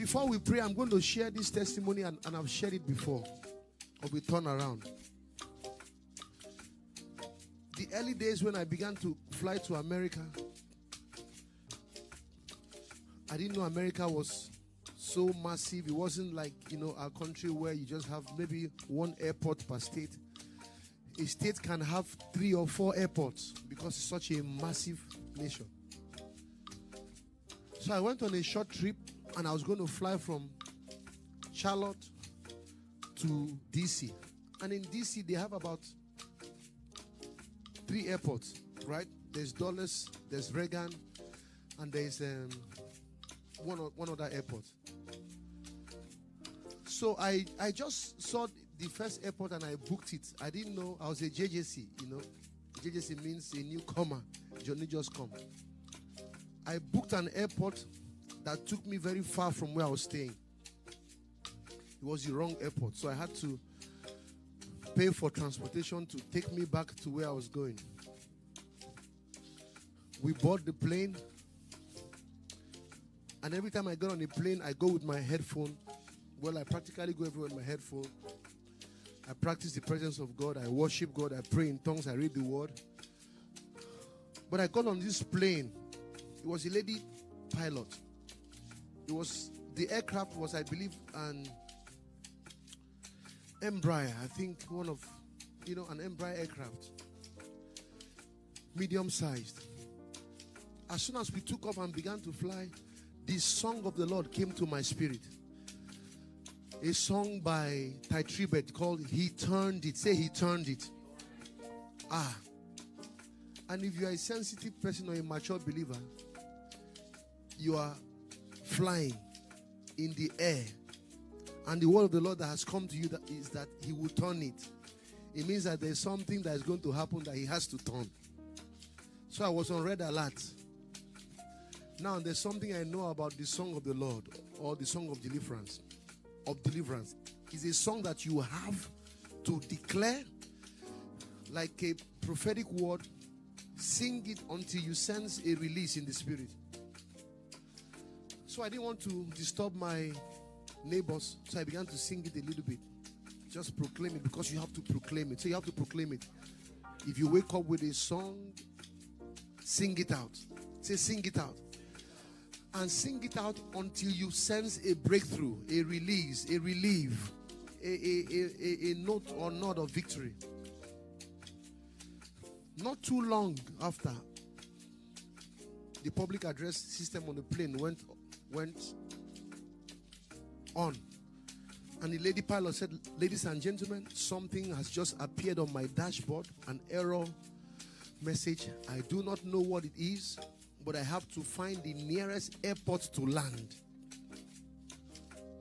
Before we pray, I'm going to share this testimony, and I've shared it before. Of a turnaround. The early days when I began to fly to America, I didn't know America was so massive. It wasn't like, our country where you just have maybe one airport per state. A state can have 3 or 4 airports because it's such a massive nation. So I went on a short trip, and I was going to fly from Charlotte to DC. And in DC, they have about 3 airports, right? There's Dulles, there's Reagan, and there's one other airport. So I just saw the first airport and I booked it. I didn't know. I was a JJC, JJC means a newcomer. Johnny just come. I booked an airport that took me very far from where I was staying. It was the wrong airport, so I had to pay for transportation to take me back to where I was going. We board the plane, and every time I get on the plane, I go with my headphone. Well, I practically go everywhere with my headphone. I practice the presence of God. I worship God. I pray in tongues. I read the word. But I got on this plane. It was a lady pilot. The aircraft was, I believe, an Embraer. I think one of, an Embraer aircraft. Medium-sized. As soon as we took off and began to fly, the song of the Lord came to my spirit. A song by Ty Tribet called He Turned It. Say He Turned It. And if you are a sensitive person or a mature believer, you are flying in the air. And the word of the Lord that has come to you is that He will turn it. It means that there's something that is going to happen that He has to turn. So I was on red alert. Now there's something I know about the song of the Lord, or the song of deliverance. It's a song that you have to declare like a prophetic word. Sing it until you sense a release in the spirit. So I didn't want to disturb my neighbors, so I began to sing it a little bit. Just proclaim it, because you have to proclaim it. So you have to proclaim it. If you wake up with a song, sing it out. Say, sing it out. And sing it out until you sense a breakthrough, a release, a relief, a note or nod of victory. Not too long after, the public address system on the plane went on. And the lady pilot said, "Ladies and gentlemen, something has just appeared on my dashboard, an error message. I do not know what it is, but I have to find the nearest airport to land."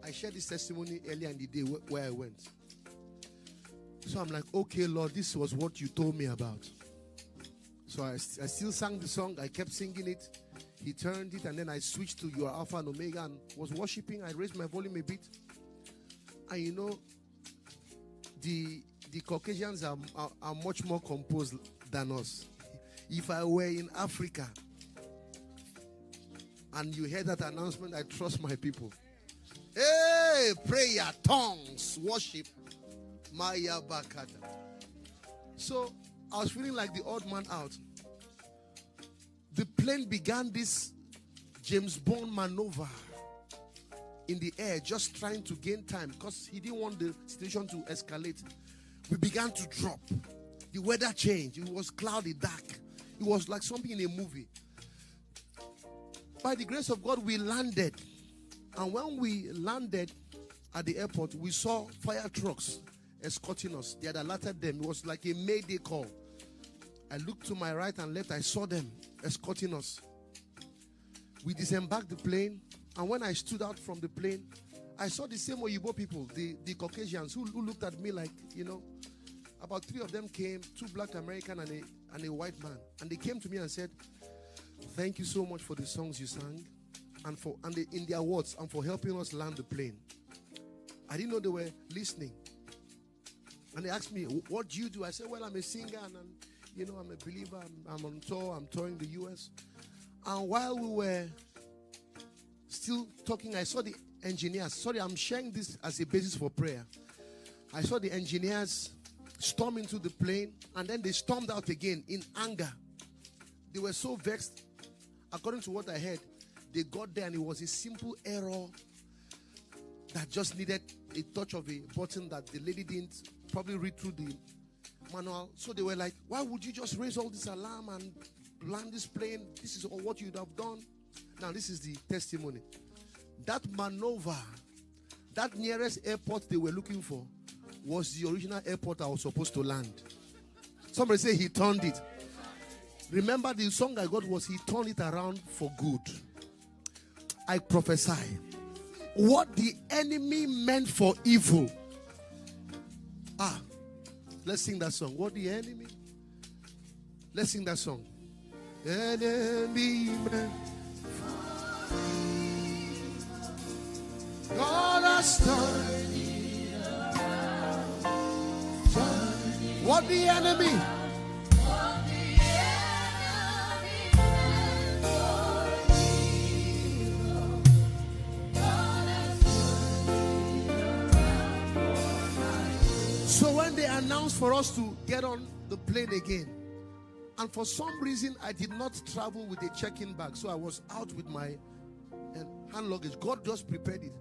I shared this testimony earlier in the day where I went. So I'm like, okay, Lord, this was what you told me about. So I still sang the song. I kept singing it. He turned it, and then I switched to You Are Alpha and Omega and was worshiping. I raised my volume a bit. And the Caucasians are much more composed than us. If I were in Africa and you heard that announcement, I trust my people. Hey, prayer, tongues, worship. Maya Bakata. So I was feeling like the odd man out. The plane began this James Bond maneuver in the air, just trying to gain time because he didn't want the situation to escalate. We began to drop. The weather changed. It was cloudy, dark. It was like something in a movie. By the grace of God, we landed. And when we landed at the airport, we saw fire trucks escorting us. They had alerted them. It was like a mayday call. I looked to my right and left. I saw them escorting us. We disembarked the plane. And when I stood out from the plane, I saw the same Oyibo people, the Caucasians, who looked at me like, about 3 of them came, 2 black American and a white man. And they came to me and said, "Thank you so much for the songs you sang, and in their words, and for helping us land the plane." I didn't know they were listening. And they asked me, "What do you do?" I said, "Well, I'm a singer, and I'm a believer. I'm on tour. I'm touring the U.S." And while we were still talking, I saw the engineers. Sorry, I'm sharing this as a basis for prayer. I saw the engineers storm into the plane, and then they stormed out again in anger. They were so vexed. According to what I heard, they got there and it was a simple error that just needed a touch of a button that the lady didn't probably read through the manual. So they were like, why would you just raise all this alarm and land this plane? This is all what you'd have done. Now this is the testimony. That maneuver, that nearest airport they were looking for, was the original airport I was supposed to land. Somebody say he turned it. Remember, the song I got was he turned it around for good. I prophesy, what the enemy meant for evil. Let's sing that song. What the enemy. Let's sing that song. Enemy meant for evil, God has turned it around. What the enemy. So when they announced for us to get on the plane again, and for some reason I did not travel with a check-in bag, so I was out with my hand luggage. God just prepared it.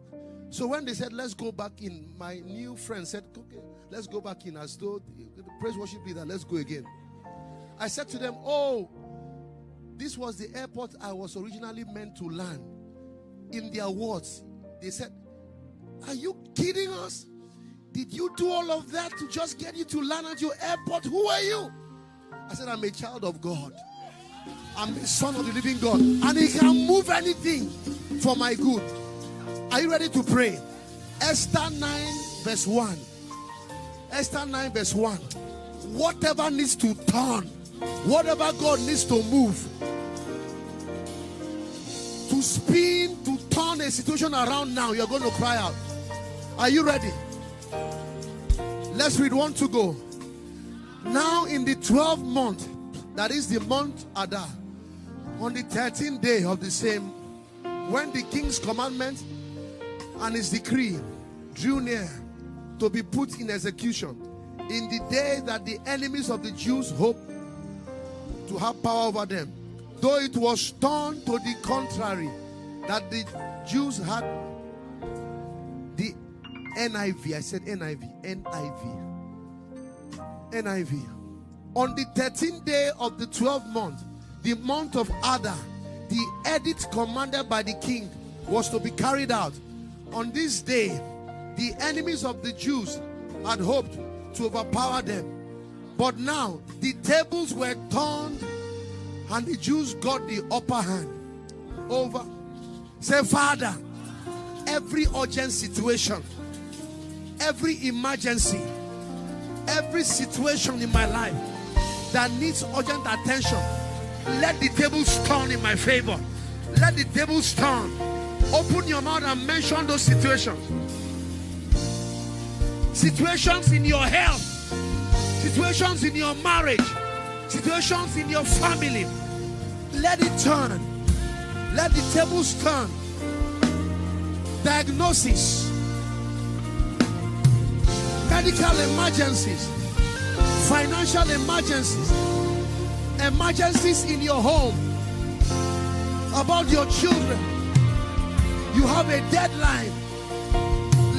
So when they said let's go back in, my new friend said, okay, let's go back in, as though the praise worship leader, let's go again. I said to them, oh, this was the airport I was originally meant to land. In their words, they said, are you kidding us? Did you do all of that to just get you to land at your airport? Who are you? I said, I'm a child of God. I'm the son of the living God. And he can move anything for my good. Are you ready to pray? Esther 9 verse 1. Esther 9 verse 1. Whatever needs to turn, whatever God needs to move, to spin, to turn a situation around now, you're going to cry out. Are you ready? Let's read 1 to go. Now in the 12th month, that is the month Adar, on the 13th day of the same, when the king's commandment and his decree drew near to be put in execution, in the day that the enemies of the Jews hoped to have power over them, though it was turned to the contrary, that the Jews had the NIV. I said NIV. NIV. On the 13th day of the 12th month, the month of Adar, the edict commanded by the king was to be carried out. On this day, the enemies of the Jews had hoped to overpower them. But now, the tables were turned and the Jews got the upper hand over. Say, Father, every urgent situation, every emergency, every situation in my life that needs urgent attention, let the tables turn in my favor. Let the tables turn. Open your mouth and mention those situations. Situations in your health, situations in your marriage, situations in your family. Let it turn. Let the tables turn. Diagnosis, medical emergencies, financial emergencies, emergencies in your home, about your children. You have a deadline.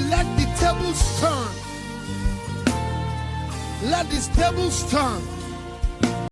Let the tables turn. Let these tables turn.